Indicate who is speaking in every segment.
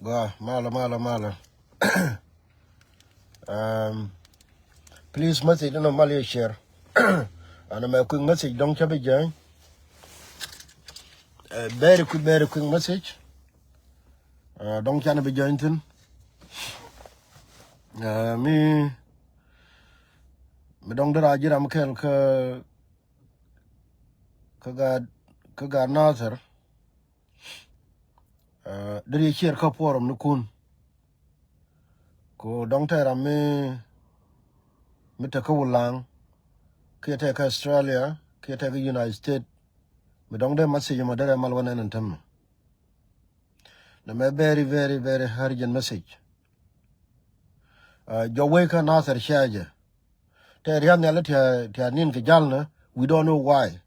Speaker 1: Mala. Please message no Malaysia share. And my quick message don't have a very quick message. Don't can be joined. Me don't dara am kel ka nazar. Dari share ka forum nukun. Ko don't tell me take lang. Take Australia, take United States. Me don't de message ma dara malwan en tam. Na me very urgent message. Jo weka nazar shaja. Te rian ya te nin ke jalna, we don't know why.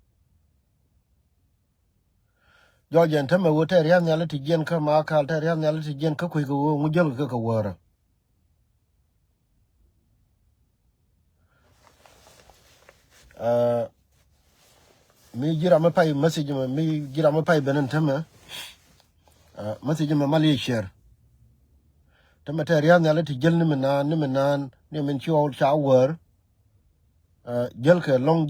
Speaker 1: Jo jen tama wo te rian ya te jen ka ma kal te rian ya te jen ka ku ko ngujel ka wara. Mi jira ma pay message ma mi jira ma pay benen tama. Message ma Malaysia. Tama te rian ya te jel ni menan ni men chiol shower. Jel ke long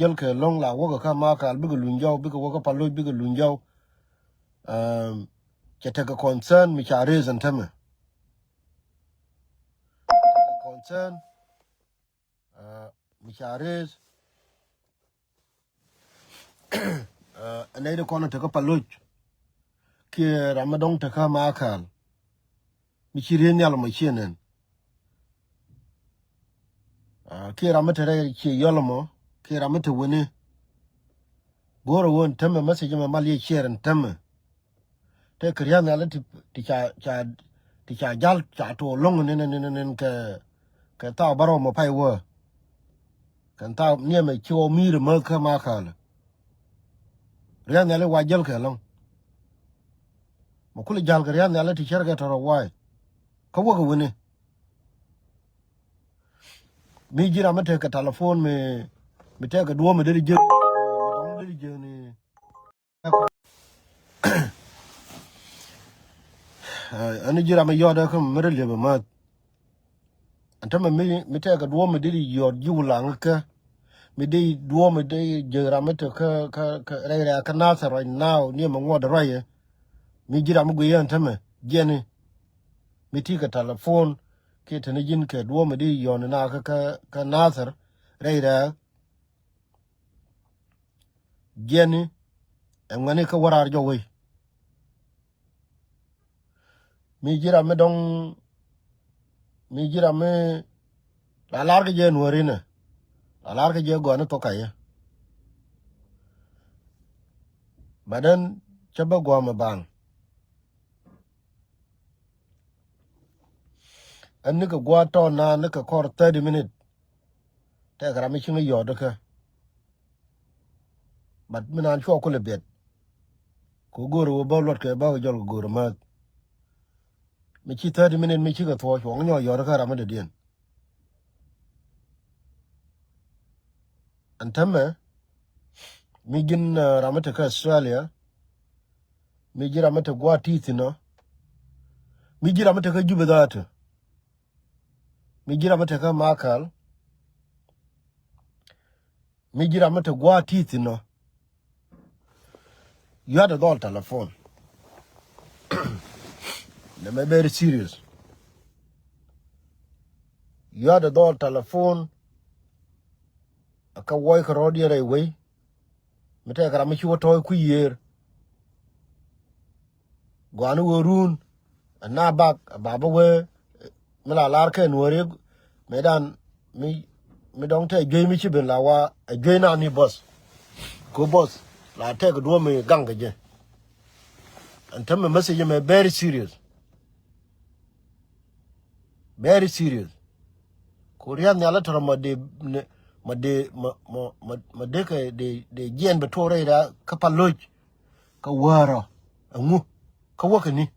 Speaker 1: la wo ka ma kal bi lunjaw bi ko ka palo bi lunjaw. Take a concern which are raised tama. Concern which are raised and they don't take up a look. Ki Ramadan take a makal. Michirin yellow machine. Ki Ramatere ki yolomo, ki Ramate winnie. Goro won't tell me message of Mali share and tama. Take Rian alati tika jal chato long in ka ta baro mo pai wo. Kan ta near me cho me the merka makal. Rian ale wa jel ke long. Mo kuli jal ka Rian ale ti sherga toro wai. Ka wo ko wini. Mi jira me take a telephone me take a duo me diri je. Dong diri je ni. Ani jira me yoda kam mere lebe ma. Antama me take a duo me diri yod julang ka. Me di duo me di jira me te ka nasa right now ni mo ngod raye. Mi jira me guye antama jeni. Me tika telephone ke tene jin ke duo me di yon na ka nasa raye jeni ngani ka warar jo we. Mi jira me la larga je nuerina. La larga je go na to kaya. Badan chaba go ma bang. An nika go to na nika kor 30 minutes. Ta kara mi chinga yodo ka. But minan chwa ko le bet. Ko goro ba lot ka ba jol goro ma. Mi chi 30 minutes mi chi ka to chwa nyo yodo ka ramade dien. Antame mi gin ramate ka Australia. Mi jira mate gwa tithino. Mi jira mate ka jubedata. Mi jira mate ka makal. Mi jira mate gwa tithino. You had a doll telephone. They may be very serious. You had a doll telephone. A ka woi ka rodia away. Me take a ramichi wa toy ku year. Guanu run. A na back a baba we. Mela larke and worry. Medan me don't take game chibin la wa a gain on the bus. Go boss. La take a do me gang again. And tell me message me very serious. Very serious. Korean nyala ma de ka de jen betore da kapaloj ka wara angu ka wakani.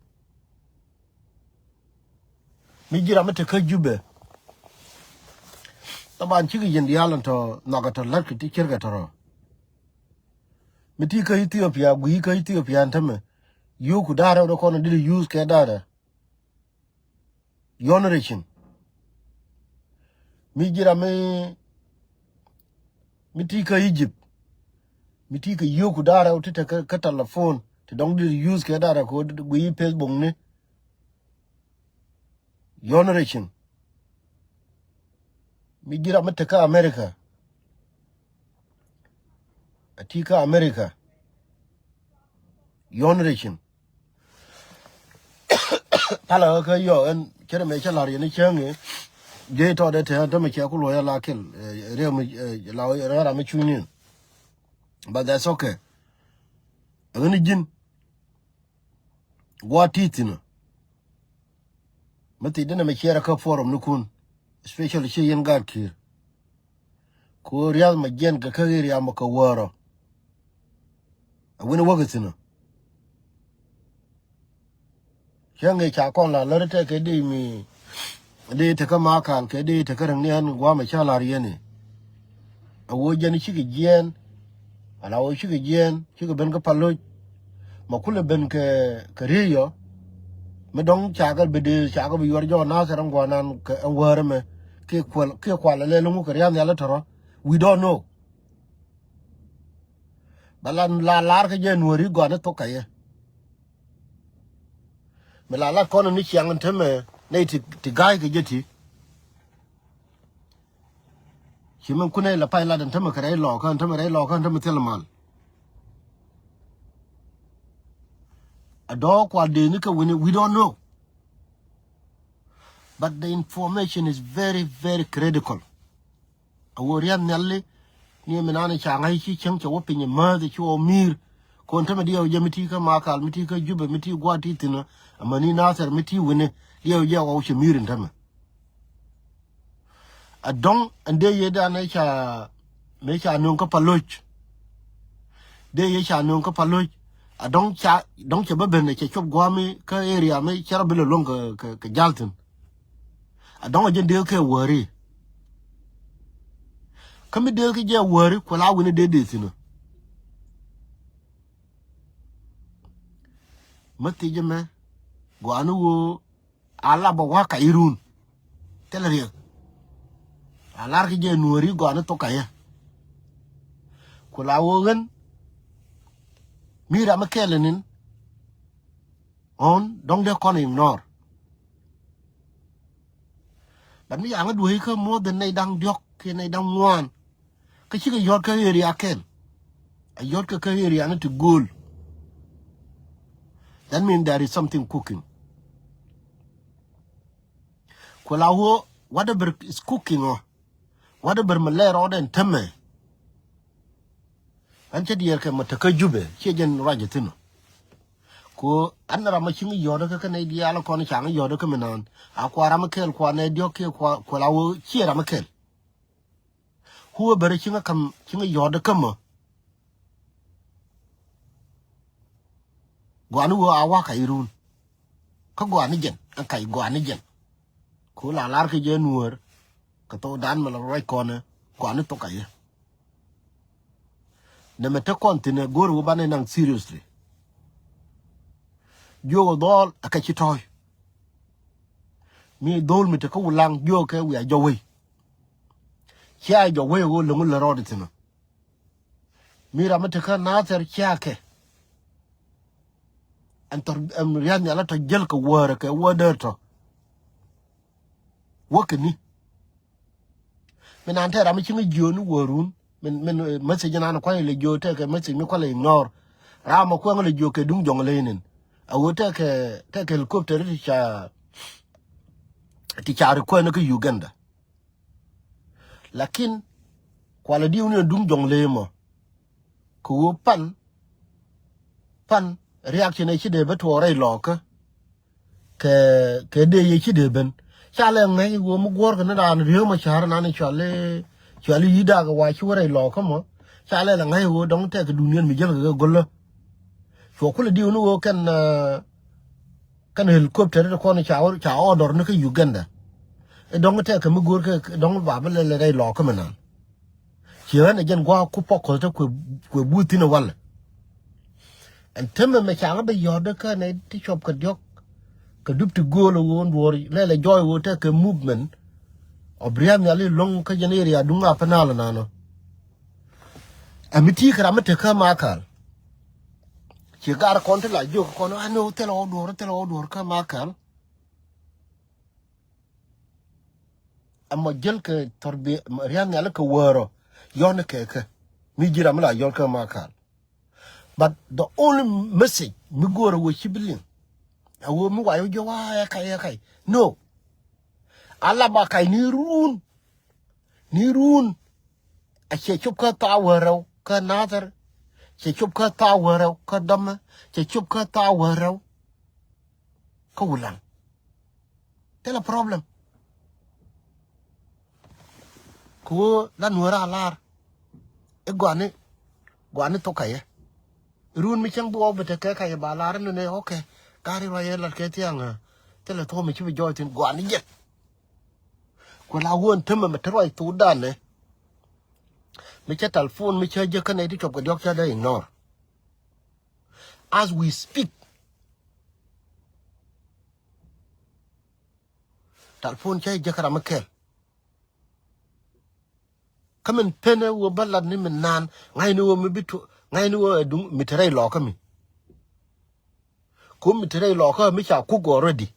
Speaker 1: Mi jira mate ka jube. Taban chigi jen diaal to nagata lakki ti kirga taro. Mi ti ka Ethiopia, gui ka Ethiopia antame. You could dara do kono did use ke dara. generation mi jira mi tika Egypt mi tika yoku dara utita ka telephone ti dong di use ke dara ko gui Facebook ne generation mi jira mataka America atika America generation tala ka yo en kere me chala ri ni chenge je to de te me che ku lo ya la kel re me la ra me chuni but that's okay ani jin gwati tina mati dina me chere ka forum nukun especially she yen gar kir ko real ma gen ka ka ri am ka woro awini wagatina chenge cha kon la lorete ke di mi de te ka ma kan ke de te ka ran ne an gwa ma chala ri ne awo jeni chi ge gen ala wo chi ge gen chi ge ben ka palo ma kule ben ke riyo me dong cha ga be de cha ga bi yor jo na sa ran gwa nan ke an wore me ke kwal le lu ko riam ya la toro we don't know balan la lar ke je nueri gwa na to ka ye me la kono ni chiang nteme nei ti gai ke jeti chimen kune la pai la dan teme kare lo kan teme telman ado kwa de ni ka we don't know but the information is very very critical aworian nalle ni menane cha ngai chi chang cho pinye ma de cho mir kon teme dio je miti ka makal miti ka jube miti gwati tina amani nasar miti wene dio je wa chi mir ntame adong ande ye da na cha me cha nun ka paloch de ye cha nun ka paloch adong cha ba ben ne cha chop gwami ka area me cha belo long ka jaltin adong je de ke wori kami de ke je wori ko la woni de sino mati je me gwanu wo ala ba wa ka irun telere alar ke je nueri gwanu to kaya ko la wo gen mira makelenin on dong de kon ignore but mi anga duhi ka more than nay dang diok ke nay dang wan ka chi ka yot ka area ken a yot ka area na to goal that means there is something cooking ko la wo whatever is cooking or whatever malere or den teme anche dier ke mataka jube che jen rajetino ko anara ma chingi yodo ka ne dial ko ne chang yodo ka menan akwara ma kel kwa ne dio ke ko lawo chiera ma kel huwa bare chinga kam chingi yodo ka ma gwanu wo awa ka irun ka gwani jen an kai gwani jen ko la lar ke je nuer ka to dan ma la roi ko ne gwani to ka ye ne meta kontine goro wo bane nang seriously yo dol akachi toy mi dol mi te ko lang yo ke wi ajo we cha jo we wo lungu le rod tino mi ra mate ka na ter cha ke antor rian ya la to jel ko wore ke woder to wokni men ante ra mi chingi jonu worun men message na ko le jo te ke message mi ko le ignore ra mo ko le jo ke dung jong le nin awote ke helicopter ti cha ko na ku Uganda lakin kwala di union dung jong le mo ku pan reaction e chide beto re loka ke de ye chide ben chale ngai wo mu gor ka na dan riyo ma char na ni chale yida ga wa chi re loka mo chale la ngai wo dong te ke dunion mi jel ga gollo so kula di wo kan helicopter ko ni cha order na ka Uganda e dong te ke mu gor ka dong ba le re loka menan chiwa na jen gwa ku pokol te ku buti na wala and temme me changa be yoda ka ne ti chop ka diok ka dup to go lo won wori le joy wo take a movement obriam ya le long ka jeneri adunga panala nano amiti kra mate ka makal ci gar konte la jo kono anu telo odor ka makal amma jel ke torbi riam ya le ka woro yon ke mi jira mala yon ka makal. But the only message mi go wo chibilin awo mi wa yo jo wa ya kai no ala ba kai ni run a che chup ka ta wero ka nazar che chup ka ta wero ka dam che chup ka ta wero ka wulan tela problem ko la nuera lar e gwane to kaye run mi chang bo bete ka kai ba lar ne okay gari wa ye la ke tianga tela to mi chi jo tin gwane jet ko la won temme me troi tu dan ne mi cha telephone mi cha je kan e dikop ko jok cha da ignore as we speak telephone cha je kara makel kamen pene wo balad ni men nan ngai ni wo mi bitu ngai ni wo du mi trei lo ka mi ko mi trei lo ka mi cha ku go already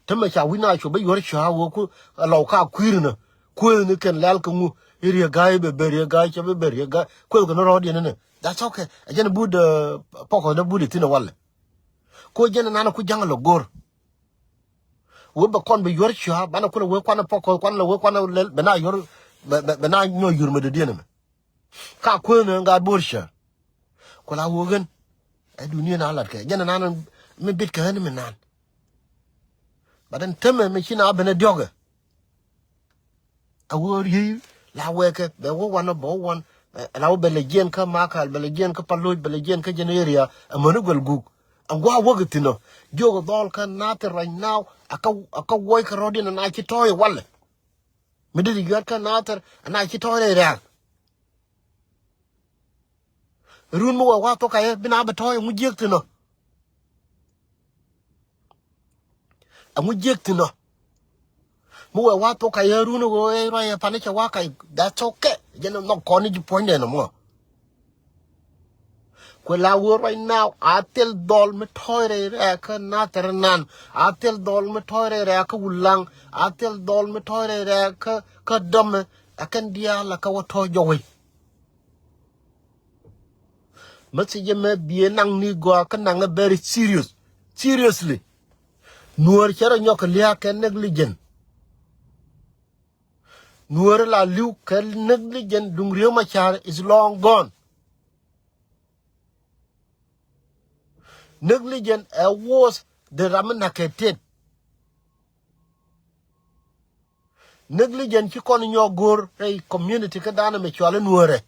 Speaker 1: temme cha wina cho be yor cha wo ku lo ka kwirna ko ni ken lal ka mu iri gai be ber gai cha be ber gai ko ko no rodi ne that's okay ajena bud poko da bud tina wala ko jena nana ku jangalo gor wo be kon be yor cha bana ko we kwana poko kwana we kwana be na yor be na nyo yor me de dina me ka ko ne ga borsha ko la wo gen e duniya na lat ke jena nana me bit ka ne me nan badan temme me china bena dioga awor yi la weke be wo wana bo won la wo bele gen ka makal bele gen ka paloy bele gen ka jeneria amanu gol guk angwa wogitino jogo dol kan nat right now aka woy ka rodina na ci toy wala midiri yor kan natar na ci toy re run mo wa to kay bina ba toy mu jektino amu jektino mo wa to kay run go e ra pa ne cha wa kay that's okay jeno no koni ji point no mo ko la wo right now atel dol me toyre re ka natar nan atel dol me toyre re ka wulang atel dol me toyre re ka dom akan diaal ka wato jowi message me bien nang ni go ka nang very seriously nuer chero nyok lia ken negligent nuer la liu ken negligent dung riyo ma char is long gone. Negligent was the ramanakated. Negligent you con your gore a community kadana me chale nuere.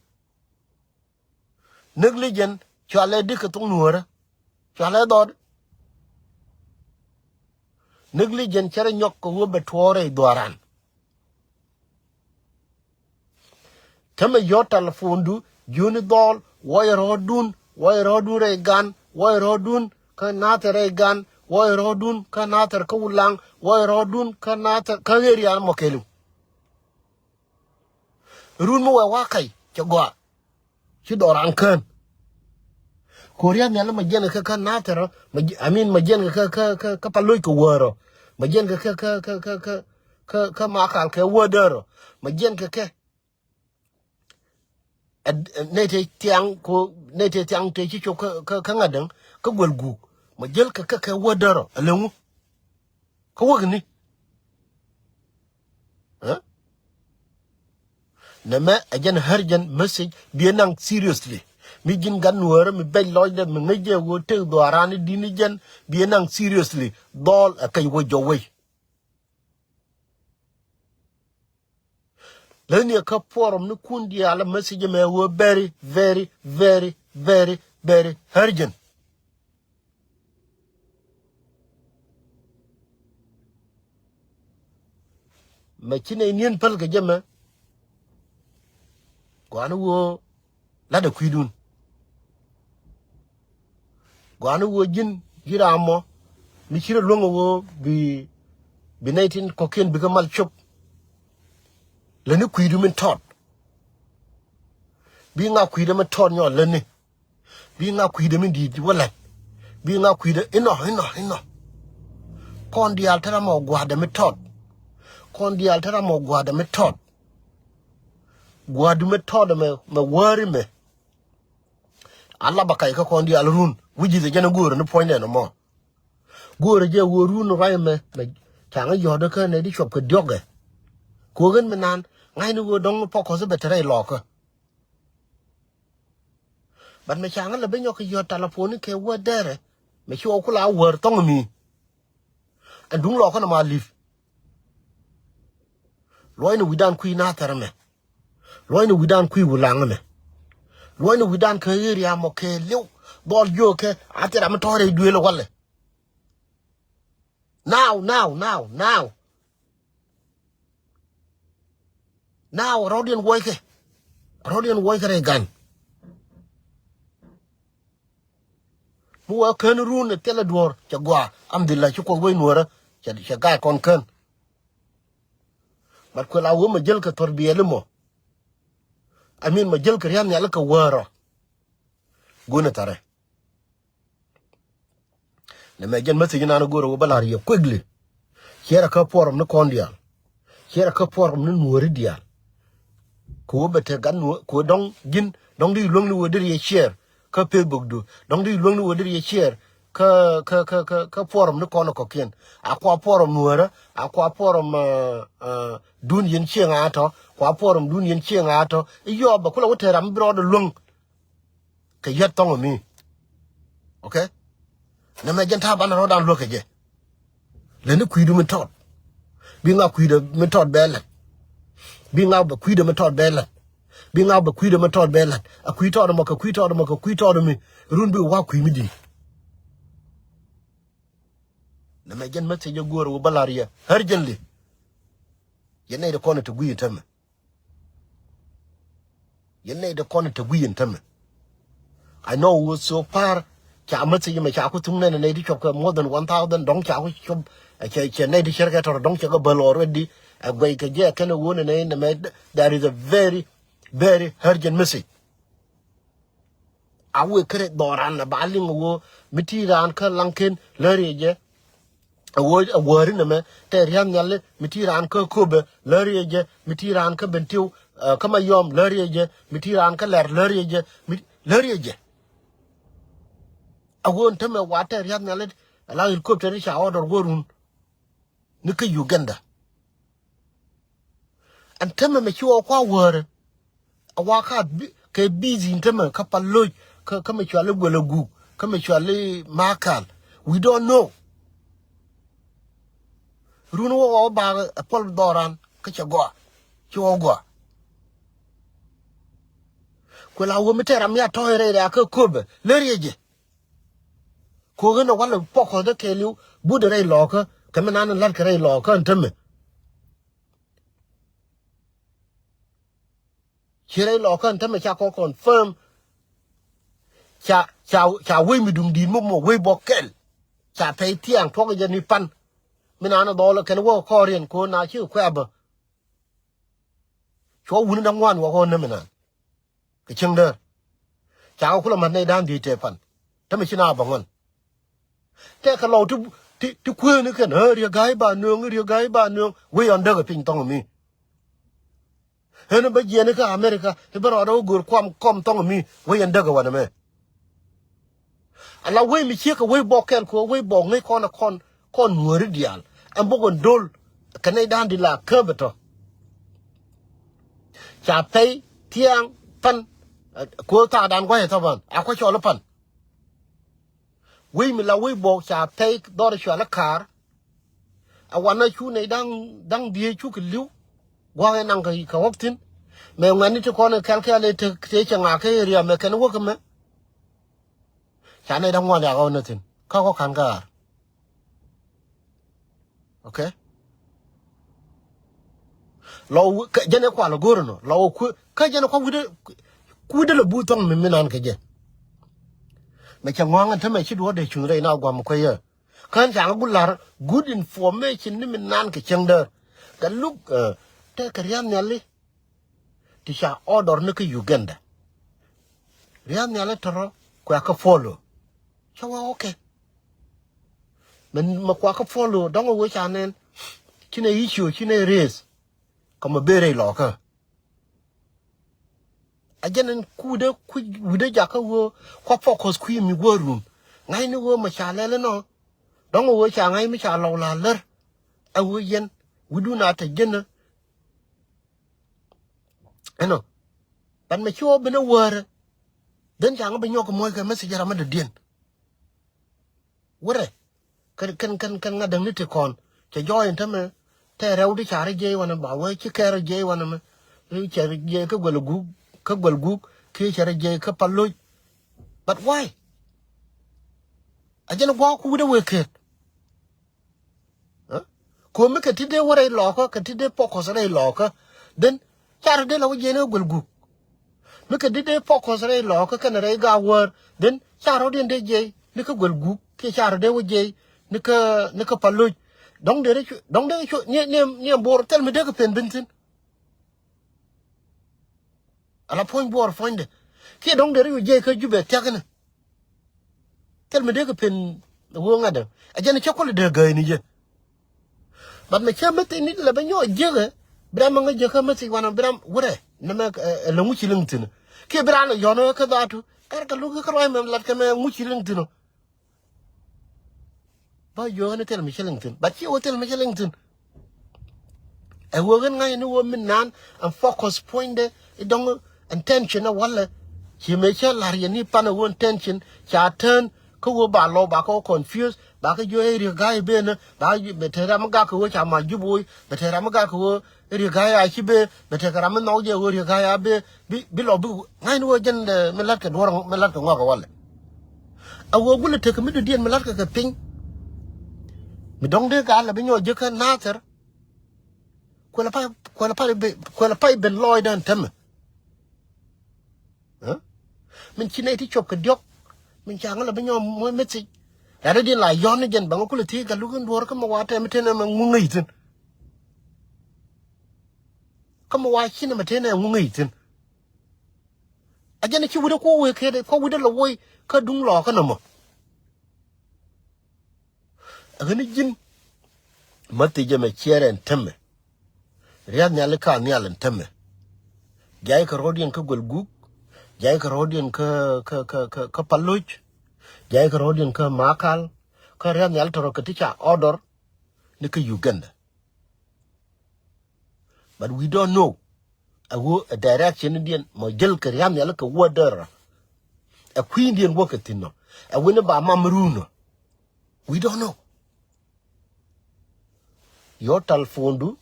Speaker 1: Negligent chale dikatung nuere. Chale dod. Negligent chere nyok ko betwore doaran. Tame your telephone do juni dol wire rodun re gan wire rodun ka nater re gan wire rodun ka nater ka ulang wire rodun ka nater ka eri an mokelu run mo wa kai chagwa chi doran kan korea nyala majen ka nater majen ka paloy ko woro majen ka makal ka wodero majen ka nete tiang ko nete tiang te chi cho ka ngadang ka golgu ma jel ka wodaro alengu ka wogni ha nama ajan harjan message bienang seriously mi jin gan wora mi bel loyde mi ngeje wo te do arani dini jen bienang seriously dol akay wo jowe leni ka forum ni kundi ala message me wo very urgent ma kine nien pal ga jama gwanu wo la da kuidun gwanu wo jin jiramo Michiro Longo be 19 cocaine become mal chop. Lenny quidum in tot. Being a quidum a ton your lenny. Being a quidum indeed, well, being a quidum ino. Con the alteramo guarda me tot. Con the alteramo guarda me tot. Guarda me tot me worry me. Allah bakaika con the alrun, which is a general no point anymore. Go to jail, run right me. Changa Yodoka and Eddie Shop could dogger. Kogan Menan, I know don't focus a better locker. But me changa la benyoka your telephone ke word there. Me sure okula word tongue me. And don't lock on my leaf. Loin we done queen after me. Loin we done queen willangame. Loin we done career moke, liu, ball yoke, after I'm a tory duel wale. Now, Rodian Waker again. Who are can ruin the teledor, Jagua, I'm the Lachuko Winwara, Chagai concern. But could I woman Jelka to be a limo? I mean, my Jelka Yamaka were Gunatare. The Majan message in Anagoro Balaria quickly. Here a couple of the condial. Here a couple of the nuääri. Ko bete gan ko dong gin dong di long lu de share ka Facebook do dong di long lu de share ka forum no kono ko ken akwa forum nuera akwa forum dun yin chenga ato kwa forum dun yin chenga ato yo ba kula wote ram bro de long ka yet tong mi okay na me jenta ban ro dan lo ke je le ni kuidu mi tot bi nga kuidu mi tot bele being out the quid method bella. Being out the quid method bella. A quid or a quid or a quid or me. Run be walk quimidi. The Majan message you go to Balaria urgently. You need a corner to be in time. You need a corner to be in time. I know was so far. Chamati you may chakutum and a native of more than 1,000 don't chakutum. A native circuit or don't check a bell already. A way can get a wound and in the med. That is a very, very urgent message. I will create Boran, a baling war, Mitiran, Lankin, Larry, a word in the man, Terrian Yalle, Mitiran, Kobe, Larry, Mitiran, Bentil, Kamayom, Larry, Mitiran, Larry, Larry. I won't tell me what Terrian Yalle, allow you to reach out or Warun, Nika Uganda. And tell me, you are word. A walk out, busy in Tema, Kapaloy, come at your little come at your little Markal. We don't know. Runo all about a Paul Doran, Kachagoa, Chuogoa. Well, I will meet a mere toy, I could cover, Larry. Kogan, a one of Poco, the Kelu, Buddha locker, coming on and like a locker, and tell me. Here locker and tell me, Chaco confirm. Cha we me dum di mo we bokel. Cha pay tiang talk ya ni pan. Minana dollar can walk Korean ko na chu kwaba. Cho wun dang wan wa ko na mina. Ke cheng der. Cha ko la man nei dan di te pan. Ta me china bangon. Te ka lo tu kwe ni ken ri gai ba nung we on der ping tong mi. Hena ba je ni ka America e ba ro gur kwam kom tong mi we on der ga wan me. And we me check away bokel ko we bong ne kon nuääri diaal and bogon dol Canadian de la curvator cha pay tiang pan ko ta dan ko ta ban akwa cho pan we me la we bo cha pay do cho la car a wana chu ne dang die chu ke liu wa nang ka woktin me ngani to kon calculate te changa ke area me kan wo me Chana don't want to go nothing. Kako kangar. Okay? Law jene kwa logorno. Law ka jene kwa kude le butong me minan ke je. Me changwanga te me chido de chungre na gwa mkoye. kan jang gular good information ni min nan ke chengder Gatluke te kriam nyali ti sha order ni ke Uganda riam nyali toro kwa ka follow chawa okay men ma kwa ka follow dongo we chanen chine issue chine race kama bere loka ajenen kude kude jaka wo kwa focus ku mi go room ngai ni wo ma chalele no dongo wo cha ngai mi cha lo la ler a wo yen wudu na ta gena eno ban me chuo bena wore den jang be nyoko moy ka message rama de dien wore kan ngadang ni te kon che join tame te rew di chare je wana ba we chi kere je wana me ri chere je ka gwalgu ke chere je ka pallo but why ajena gwa ku de weke ko me ka tide wore loko ka tide focus re loko den chare de lawo je ne gwalgu me ka tide focus re loko kan re ga wor den charo de je ni ka gwalgu ke chare de wo je ni ka pallo dong de ni bor tel me de ka pen bentin ala point bor fonde ke dong de je ka jube takana tel me de ka pen wo ngada ajana chokole de ga ni je bad me chama te ni la banyo je bram nga je ka mati wana bram wore na me la mu ci lingtin ke bram yono ka datu ka lu ka roy mem lat ka me mu ci lingtin ba yo ne tel mi lingtin ba ci hotel mi lingtin e wo gan nga ni wo min nan and focus point de dong intention wala ci me cha lar ni pana won tension cha turn ko wo ba lo ba ko confuse ba ka yo ri ga be na ba be te ram ga ko cha ma jubu be te ram ga ko ri ga ya ci be te ram no je wo ri ga ya be bi lo bu nga ni wo jen de me lat ka dor me lat ka ngo ko wala a wo gule te ka mi du dien me lat ka ping mi dong de ga la bi ñoo je ka nater ko la pay ben loy dan tem min ci ne ti chop ka diok min chang la bi ñoo mo metti da de la yon gen ba ko le ti ga lu gan dor ka ma wa te metene ma ngu ngi tin ka ma wa chi ne metene ngu ngi tin a je ne ci wude ko we ke de ko wude la woy ka dung lo ka na mo agani jin mati je me chere ntemme riad nyale ka nyale ntemme jay ka rodien ka golgu jay ka rodien ka palluj jay ka rodien ka makal ka riad nyale toro ka ticha order ni ka Uganda but we don't know a direction indian mo jel ka riad nyale ka water a queen indian wakatino a wina ba mamruno we don't know yo telephone du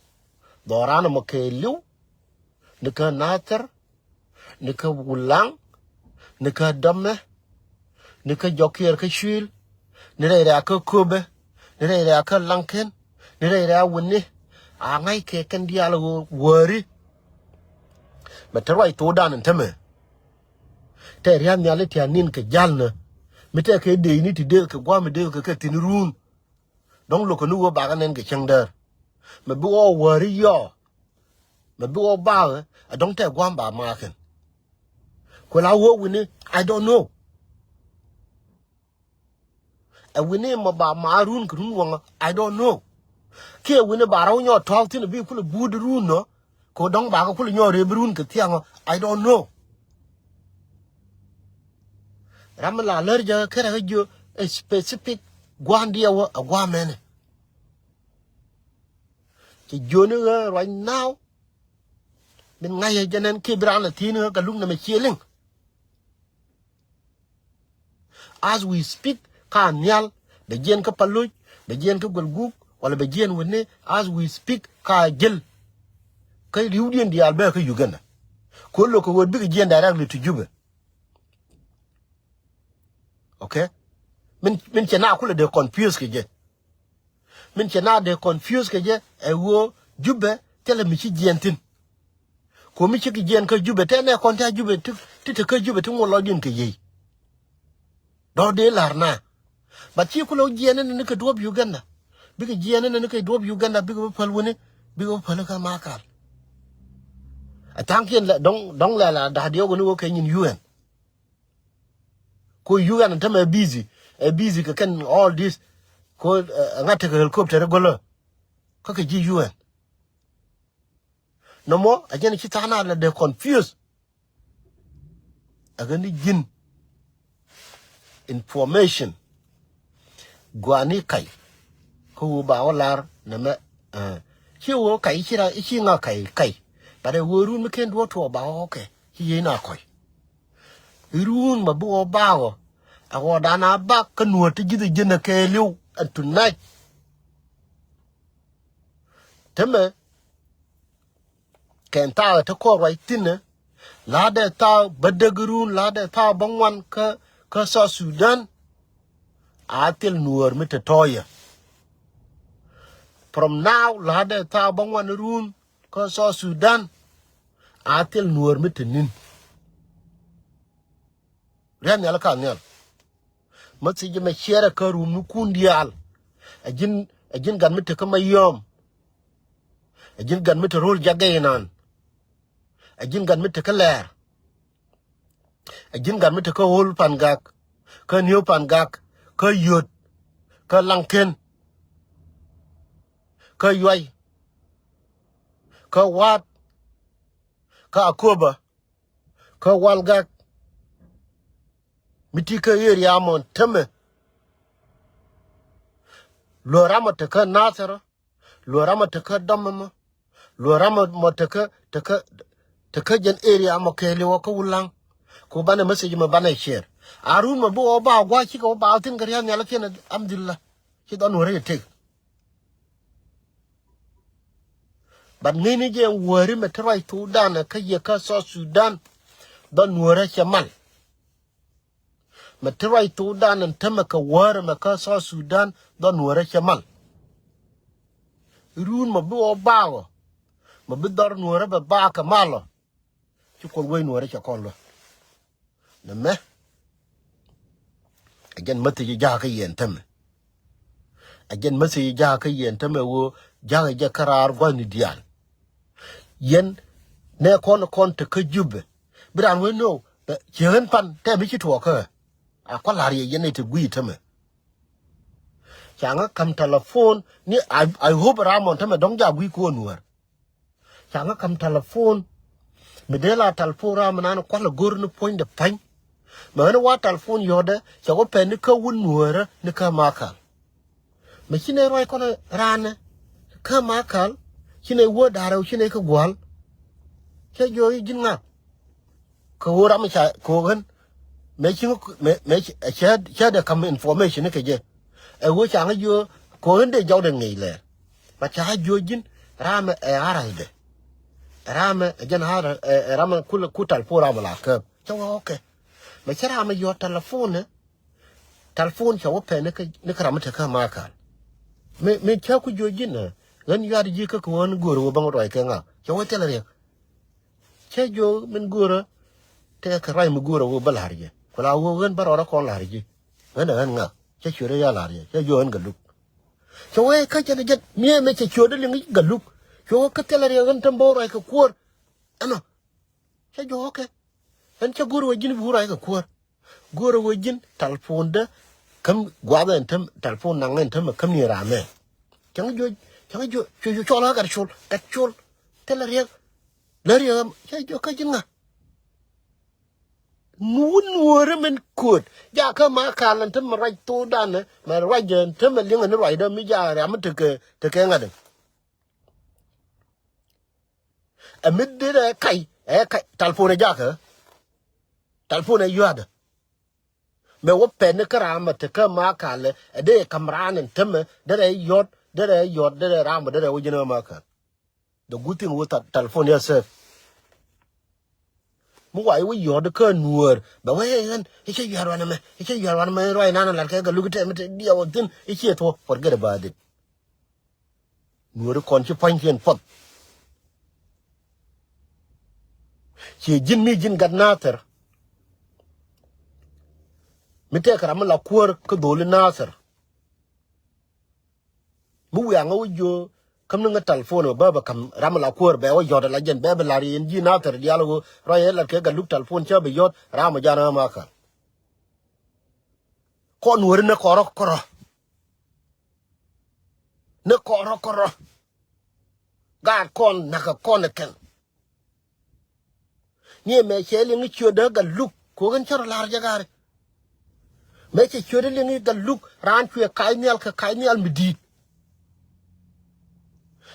Speaker 1: dorana mo ke liu ne ka nater ne ka wulang ne ka damme ne ka jokier ka shil ne re ka kobe ne re ka lanken ne re wonni a ngai ke kan dialo wori matarwai to dan ntame te riam nyale ti anin ke jalna mite ke de ni ti de ke gwa me de ke tin run dong lo ko nu wo ba ga nen ke chengder me bo wori yo me bo ba I don't take one by marking ko la wo wini I don't know a wini mo ba marun kun won I don't know ke wini ba raw nyo talk tin bi ku bu run no ko dong ba ko ku nyo re run ke tiang I don't know ramla lerja kere jo a specific gwandia wo a gwa men ki joni right now min ngay janen kibrana tinu ga lugna me chieling as we speak ka nyal be jen ka paluj be jen ka golguk wala be jen wonne as we speak ka jel kay riwdien dial be ka Uganda ko lo ko wod bi jen directly to Juba okay min chena ko le de confuse ke je min chena de confuse ke je e wo Juba tele mi chi jentin ko mi chi gen ka Juba te ne kon ta Juba ti ka Juba ti mo lo din ke yi do de larna But you could get in the Kadob Uganda. Big Gian and the Kadob Uganda, big Palwini, big Palaka Markal. A tankin don't let that Diogo working in UN. Ko UN and Tama busy, can all this called a helicopter regular. Cocky UN. No more, again, Chitana, they're confused. Again, gin information. Guani kai. Who baolar, Name, he will kai, he not kai. But a room can't go to about okay. He ain't not quite. Room, my boy bow. I want an back canoe to give the dinner you and tonight. Timber can tell to call right dinner. Lada tau, Badagaroon, Lada tau, Bangwan, Kasa Sudan. I tell Nuer Mitatoya. From now, Lada tau, Bangwan room, Kasa Sudan. I tell Nuer Mitanin. Ran Yalakanel. Matsy me share a car room, Nukundial. A gin gun me to come a yom. A gin gun me to roll jagayanan. A gin gun me to läär. A gin gun me to go whole pangak. Ka new pangak. Ka yut. Ka lanken. Ka yuai. Ka wat. Ka akoba. Ka walgak. Mitika area amon teme. Lorama teka nasara. Lorama teka damama. Lorama moteka teka jen area amo kele waka ulang. Ko bana message ma bana share. Arun ma bo oba gwa chika oba altin gariya nyala kena alhamdulillah. He don't worry take. But nini je worry me try to dana ka ye ka so Sudan don worry chamal. Me try to dana and temaka worry me ka so Sudan don worry chamal. Run ma bo oba ma bidor worry ba ka malo. Chukol way worry chakolo. Na me again mati ja ka yen teme again mati ja ka yen teme wo ja karar go ni diaal yen ne kon te ka jubbe bran we no chen pan te bi to ka a ko lar ye yen te gui teme changa kam telephone ni I hope ramon teme dong ja gui ko nuer changa kam telephone medela telephone ramana ko la gor no point de pan Mana wa telephone yode, chago pen ka wun nuera ni ka makal. Ma chine roi kona rane, ka makal, chine wo dara chine ka gwal. Cha yo yi jinga. Ka wo ram cha ko gan, me cha da kam information ni ka je. E wo cha nga yo ko gan de jaw de ngi le. Ma cha yo jin rame e aralde. Rame jen har rame ku telephone ramala ka. Cha wo okay. Ma chara ma yo telephone chawo pe ne ka ramata ka maka me cha ku jojina gan yar ji ka ko won goro bang roi ka nga chawo telere cha jo men goro te ka rai mu goro wo balarje kula wo gan barora ko larje gan nga cha chure ya larje cha jo an galuk chawo ka cha ne jet me cha chure le ngi galuk chawo ka telere gan tambo roi ka kur ano cha jo okay and cha guru wajin bura ka kuar guru wajin telephone da kam gwada entam telephone nang entam kam ni rame chang jo chola ka chol telariya lariya cha jo ka jinga nuwer men kod ja ka ma kalan tam right to dan ma rajen tam linga ni right da mi ja ram te ke ngade amid de kai telephone ja ka telephone yuada me wo pen karama te ka makale de kamran teme de yot de ram de wojina maka the good thing with that telephone yourself mu wai wo yod ka nuer ba we yan e che yarwana me roi nana la ka lu te me dia wodin e che to forget about it nuer kon chi panchen pot che jin mi jin gadnater mi te kara la kuor ko dole nasir mu ya ngo jo kam nga telephone ba kam ram la kuor be wo yod la jen be la rin ji nasir dialogo roye la ke ga luk telephone che be yod ram jana ma ka ko nuor ne koro koro ne koro koro ga kon na ka kon ken ni me chele ngi chio da ga luk ko gan char lar jagare me che chio de ngi ga luk ran chue kai nial midit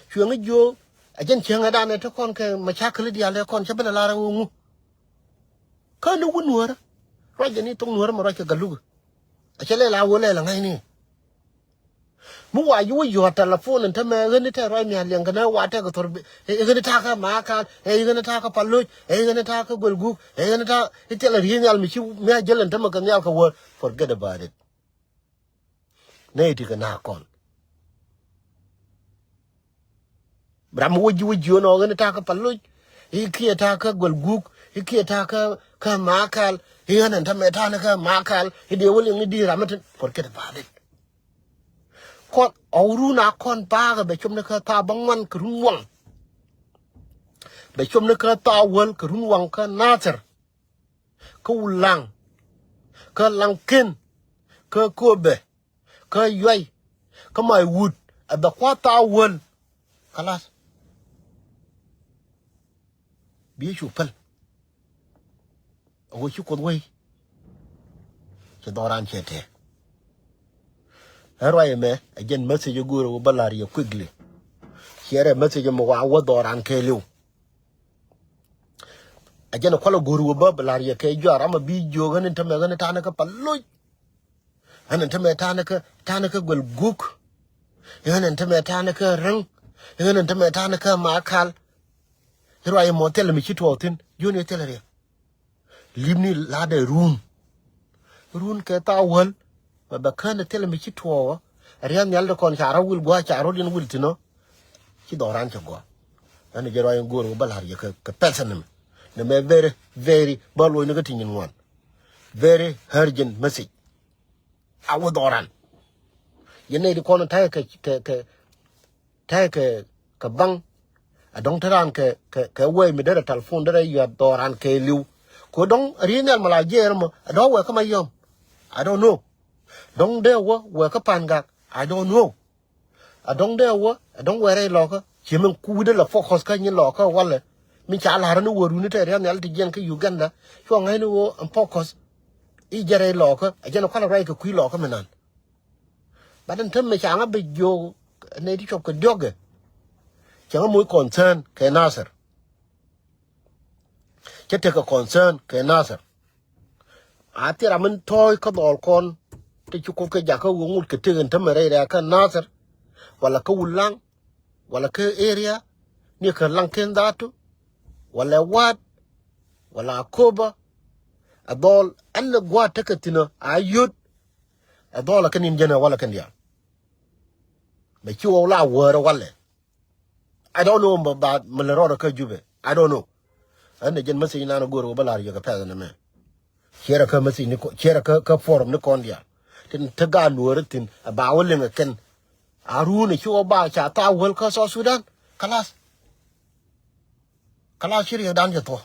Speaker 1: chue ngi jo ajen chenga da ne to kon ke ma chakle dia le kon chabela lar ngu ka no nuor ro je ni tong nuor ma ro ke ga luk a chele la wo le la ngai ni mu wa yu yo telephone ta me gani ta ro mi alian kana wa ta ko tor e gani ta ka ma ka e gani ta ka pallu e gani ta ka golgu e gani ta itela rinyal mi chi me jelan ta ma kan yal ka wo forget about it ne ti kana kon bram wo ju no gani ta ka pallu e ki ta ka golgu e ki ta ka ma ka e gani ta me ta na ka ma ka e de woli ngi di ramata forget about it kon auruna kon ba ga be chum ne ka ta bangwan krun wang be chum ne ka ta wal krun wang ka nater ka ulang ka langkin ka kobe ka yai ka mai wud ada kwa ta wal kalas bi chu pal o chu kon wai che doran chete Arway me again message guru balari quickly. Here message mo wa doran kelu. Again a kwalo guru balari ke jar ama bi jogan into me gana tanaka palloy. And into me tanaka will gook. Yan into me tanaka ring. Yan into me tanaka makal. Here I am more tell me chitwatin. Junior teller. Leave me ladder room. Room keta well. Ba kan tele mi chitwo arian yal de kon chara wil gwa charo din wil tino chi doran chago an jero ay gor ba lar ye ka personam ne me very balo ni gatin wan very urgent message awu doran yene di kon tay ka bang adong taran ka we mi de telephone de ya doran ke liu ko dong arian yal mala jermo ado we kama yom I don't know. Don't there work a panga. I don't know. I don't there work. I don't wear a locker. Chimen could la focus can you locker wallet. Michal Haranu were unitarian Altijanka Uganda. So I know and focus. Ejere locker. I don't call a right a quill locker man. But in terms of Changa be yo native of Kajoga. Changa muy concern can answer. Take a concern can answer. I tell a man toy cut all con. Te chuko ke jaka wungul ke tegen tamere ya ka nasar wala ka wulang wala ka area ni ka langken datu wala wat wala koba adol an gwa takatina ayut adol kan injana wala kan dia be chuo la wora wala I don't know about malero ka jube I don't know an jen masi na no goro balar ya ka peda na me kera ka masi ni ko kera ka forum ni kon dia tin taga nuaratin ba walin kan aruna ki ba cha ta wal ka so Sudan kalas shiri dan je to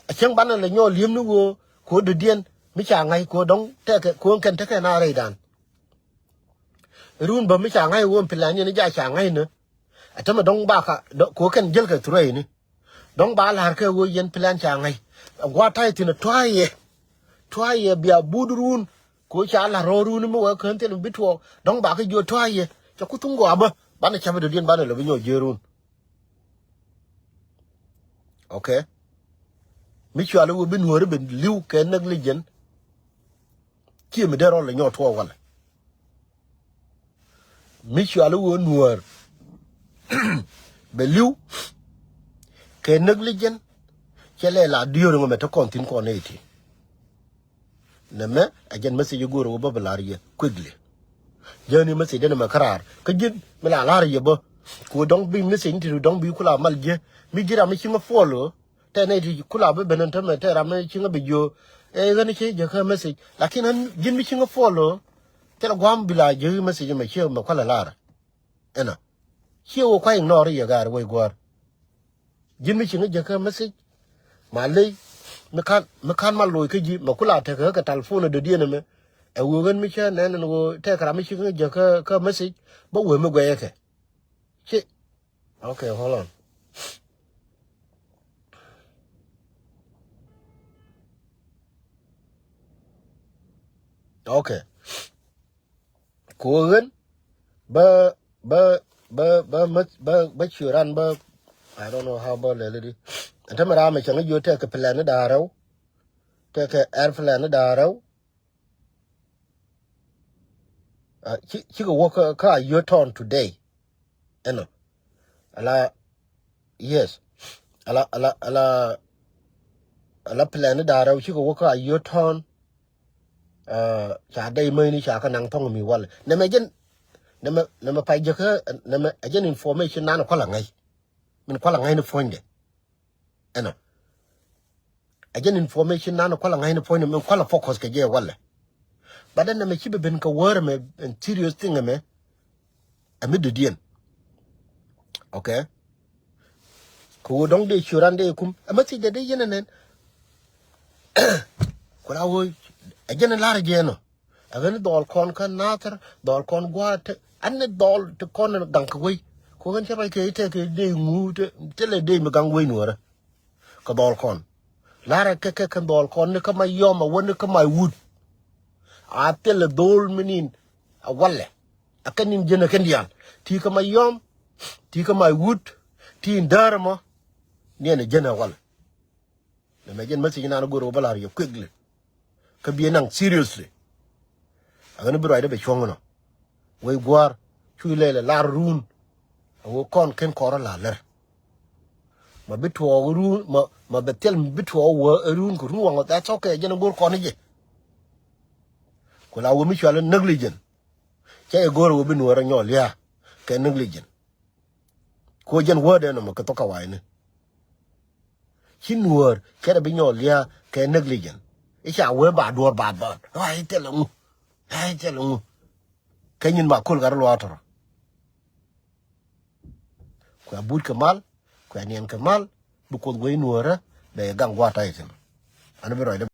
Speaker 1: a chen ban la nyo lim nu go ko de dien mi cha ngai ko dong te ko kan te ka na re dan run ba mi cha ngai won plan ni ja cha ngai ne atama dong ba ka ko kan jel ka turai ni dong ba la har ka wo yen plan cha ngai gwa tai tin twaye bia budurun ko cha la rorun mo wa kan te bitwo dong ba ka jo twaye cha kutungo aba bana cha be dien bana lo binyo jerun okay mi cha lo bin wor ben liu ke negligent ki mi dero le nyo to wala mi cha lo nuer be liu ke negligent chele la dio ngo meta kontin ko neti neme ajen message goro bo balariye quickly jeni message dena makarar ka jin mila lariye bo ko dong bi message ti dong bi kula malje mi jira mi chinga follow te ne ti kula be benen te me te ra me chinga be jo gani che je ka message lakin han jin mi chinga follow tela gwam bila je message ma che ma kwala lara ena che wo kwa ignore ya gar we gwar jin mi chinga je ka message ma le me kan ma loy ke ji ma kula te ka telephone de diene me e wo gan mi che nen wo te kra mi chinga je ka message ba we me gwe ke che okay hold on okay ko gan ba churan ba I don't know how about lady anta mara me changa yo te ka plan da raw te ka air plan da raw chi go work ka your turn today eno ala yes ala plan da raw chi go work ka your turn cha dai mai ni cha ka nang thong mi wal ne me jen ne me pai je ka ne me ajen information na ko la ngai min ko la ngai ne fonde eno ajen information na ko la ngai ne fonde min ko la focus ke je wal but then me chibe ben ka wor me serious thing me amid the dien okay ko dong de churan de kum amati de yenen ko la wo ajen la re no agan dol kon kan natar dol kon gwat an dol to kon dank we ko gan chaba ke te ke de ngu te le de me gang we nuora ko dol kon lara ke kan dol kon ne ka ma yoma won ka ma wud a tel dol menin a walle akanin jena kendian ti ka ma yom ti ka ma wud ti ndarma ne ne jena wal ne me jen masi na go ro balar yo quickly ka bi nang seriously agan bi roide be chongono we gwar chu lele la run wo kon ken kora la ler ma bitu run ma betel bitu wo run ko ruwa that's okay jena gor kon je ko la wo mi chala negligent che gor wo bi nuora nyol ya ke negligent ko jen wode no ma ka to ka wai ne chinuor ke bi nyol ya ke negligent isha we ba dor ba ai telu kanyin ma kul gar lo atoro ko abud kamal ko anien kamal bu ko goy nuora be gang wata itin an bi roide